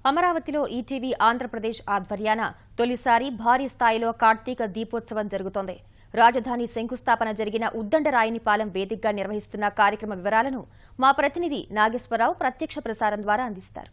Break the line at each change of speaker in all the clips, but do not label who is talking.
అమరావతిలో ఈటీవీ ఆంధ్రప్రదేశ్ ఆధ్వర్యాన తొలిసారి భారీ స్థాయిలో కార్తీక దీపోత్సవం జరుగుతోంది. రాజధాని శంకుస్థాపన జరిగిన ఉద్దండరాయనిపాలెం వేదికగా నిర్వహిస్తున్న కార్యక్రమ వివరాలను మా ప్రతినిధి నాగేశ్వరరావు ప్రత్యక్ష ప్రసారం ద్వారా అందిస్తారు.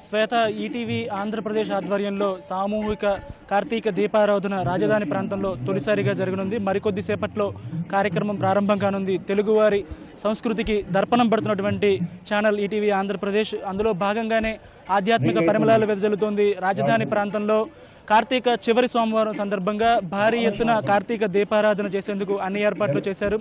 శ్వేత, ఈటీవీ ఆంధ్రప్రదేశ్ ఆధ్వర్యంలో సామూహిక కార్తీక దీపారాధన రాజధాని ప్రాంతంలో తొలిసారిగా జరగనుంది. మరికొద్ది సేపట్లో కార్యక్రమం ప్రారంభం కానుంది. తెలుగువారి సంస్కృతికి దర్పణం పడుతున్నటువంటి ఛానల్ ఈటీవీ ఆంధ్రప్రదేశ్. అందులో భాగంగానే ఆధ్యాత్మిక పరిమళాలు వెదజల్లుతోంది. రాజధాని ప్రాంతంలో కార్తీక చివరి సోమవారం సందర్భంగా భారీ ఎత్తున కార్తీక దీపారాధన చేసేందుకు అన్ని ఏర్పాట్లు చేశారు.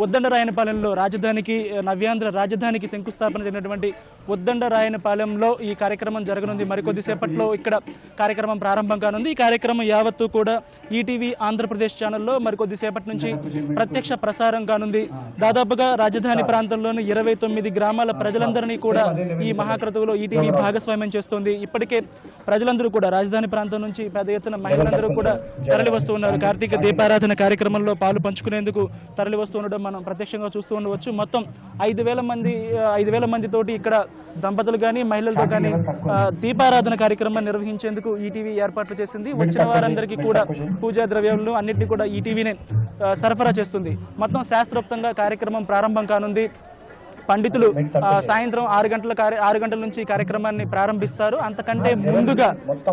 ఉద్దండరాయనిపాలెంలో రాజధానికి నవ్యాంధ్ర రాజధానికి శంకుస్థాపన జరిగినటువంటి ఉద్దండరాయనిపాలెంలో ఈ కార్యక్రమం జరగనుంది. మరికొద్ది సేపట్లో ఇక్కడ కార్యక్రమం ప్రారంభం కానుంది. ఈ కార్యక్రమం యావత్తు కూడా ఈటీవీ ఆంధ్రప్రదేశ్ ఛానల్లో మరికొద్ది సేపటి నుంచి ప్రత్యక్ష ప్రసారం కానుంది. దాదాపుగా రాజధాని ప్రాంతంలోని 29 గ్రామాల ప్రజలందరినీ కూడా ఈ మహాక్రతువులో ఈటీవీ భాగస్వామ్యం చేస్తోంది. ఇప్పటికే ప్రజలందరూ కూడా రాజధాని ప్రాంతం నుంచి పెద్ద ఎత్తున మహిళలందరూ కూడా తరలి వస్తూ ఉన్నారు. కార్తీక దీపారాధన కార్యక్రమంలో పాలు పంచుకునేందుకు తరలి వస్తూ ఉండడం మనం ప్రత్యక్షంగా చూస్తూ ఉండవచ్చు. మొత్తం 5,000 మంది తోటి ఇక్కడ దంపతులు కానీ మహిళలతో కానీ దీపారాధన కార్యక్రమాన్ని నిర్వహించేందుకు ఈటీవీ ఏర్పాట్లు చేసింది. వచ్చిన వారందరికీ కూడా పూజా ద్రవ్యాలను అన్నింటినీ కూడా ఈటీవీనే సరఫరా చేస్తుంది. మొత్తం శాస్త్రోక్తంగా కార్యక్రమం ప్రారంభం కానుంది. పండితులు సాయంత్రం 6 గంటల నుంచి కార్యక్రమాన్ని ప్రారంభిస్తారు. అంతకంటే ముందుగా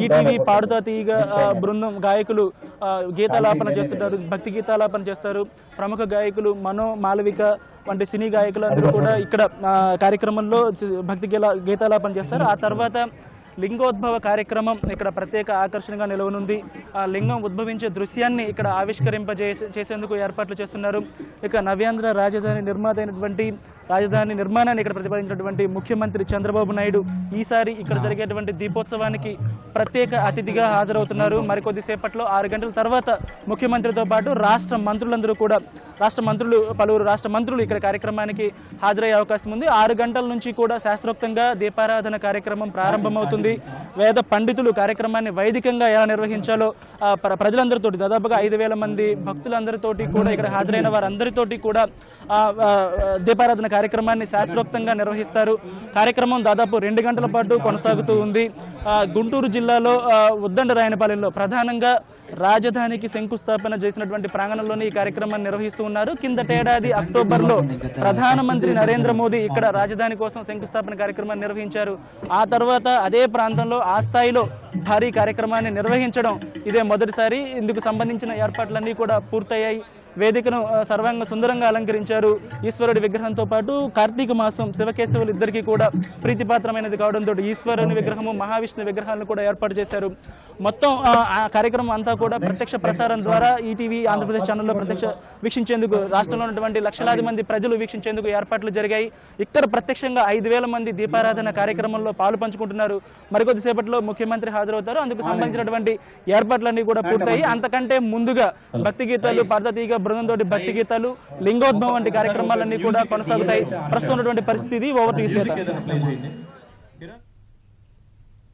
ఈటీవీ పాడుతా తీగ బృందం గాయకులు గీతాలాపన చేస్తుంటారు, భక్తి గీతాలాపన చేస్తారు. ప్రముఖ గాయకులు మనో, మాలవిక వంటి సినీ గాయకులు అందరూ కూడా ఇక్కడ కార్యక్రమంలో భక్తి గీతాలాపన చేస్తారు. ఆ తర్వాత లింగోద్భవ కార్యక్రమం ఇక్కడ ప్రత్యేక ఆకర్షణగా నిలవనుంది. ఆ లింగం ఉద్భవించే దృశ్యాన్ని ఇక్కడ చేసేందుకు ఏర్పాట్లు చేస్తున్నారు. ఇక నవ్యాంధ్ర రాజధాని నిర్మాత అయినటువంటి రాజధాని నిర్మాణాన్ని ఇక్కడ ప్రతిపాదించినటువంటి ముఖ్యమంత్రి చంద్రబాబు నాయుడు ఈసారి ఇక్కడ జరిగేటువంటి దీపోత్సవానికి ప్రత్యేక అతిథిగా హాజరవుతున్నారు. మరికొద్ది సేపట్లో 6 గంటల తర్వాత ముఖ్యమంత్రితో పాటు పలువురు రాష్ట్ర మంత్రులు ఇక్కడ కార్యక్రమానికి హాజరయ్యే అవకాశం ఉంది. 6 గంటల నుంచి కూడా శాస్త్రోక్తంగా దీపారాధన కార్యక్రమం ప్రారంభమవుతుంది. వేద పండితులు కార్యక్రమాన్ని వైదికంగా ఎలా నిర్వహించాలో ప్రజలందరితోటి దాదాపుగా 5,000 మంది భక్తులందరితోటి కూడా ఇక్కడ హాజరైన వారందరితోటి కూడా దీపారాధన కార్యక్రమాన్ని శాస్త్రోక్తంగా నిర్వహిస్తారు. కార్యక్రమం దాదాపు 2 గంటల పాటు కొనసాగుతూ ఉంది. గుంటూరు జిల్లాలో ఉద్దండరాయనిపాలెంలో ప్రధానంగా రాజధానికి శంకుస్థాపన చేసినటువంటి ప్రాంగణంలోని ఈ కార్యక్రమాన్ని నిర్వహిస్తూ ఉన్నారు. కిందటేడాది అక్టోబర్లో ప్రధానమంత్రి నరేంద్ర మోదీ ఇక్కడ రాజధాని కోసం శంకుస్థాపన కార్యక్రమాన్ని నిర్వహించారు. ఆ తర్వాత అదే ప్రాంతంలో ఆ స్థాయిలో భారీ కార్యక్రమాన్ని నిర్వహించడం ఇదే మొదటిసారి. ఇందుకు సంబంధించిన ఏర్పాట్లన్నీ కూడా పూర్తయ్యాయి. వేదికను సర్వాంగ సుందరంగా అలంకరించారు. ఈశ్వరుడి విగ్రహంతో పాటు కార్తీక మాసం శివకేశవులు ఇద్దరికీ కూడా ప్రీతిపాత్రమైనది కావడంతో ఈశ్వరుని విగ్రహము, మహావిష్ణు విగ్రహాలను కూడా ఏర్పాటు చేశారు. మొత్తం ఆ కార్యక్రమం అంతా కూడా ప్రత్యక్ష ప్రసారం ద్వారా ఈటీవీ ఆంధ్రప్రదేశ్ ఛానల్లో వీక్షించేందుకు రాష్ట్రంలో ఉన్నటువంటి లక్షలాది మంది ప్రజలు వీక్షించేందుకు ఏర్పాట్లు జరిగాయి. ఇక్కడ ప్రత్యక్షంగా 5,000 మంది దీపారాధన కార్యక్రమంలో పాలు పంచుకుంటున్నారు. మరికొద్ది సేపట్లో ముఖ్యమంత్రి హాజరవుతారు. అందుకు సంబంధించినటువంటి ఏర్పాట్లన్నీ కూడా పూర్తయి అంతకంటే ముందుగా భక్తి గీతాలు, పార్థతీగ బృందంతో భక్తి గీతాలు, లింగోద్భవం వంటి కార్యక్రమాలన్నీ కూడా కొనసాగుతాయి. ప్రస్తుతం ఉన్నటువంటి పరిస్థితి ఓవర్ టు శ్వేత.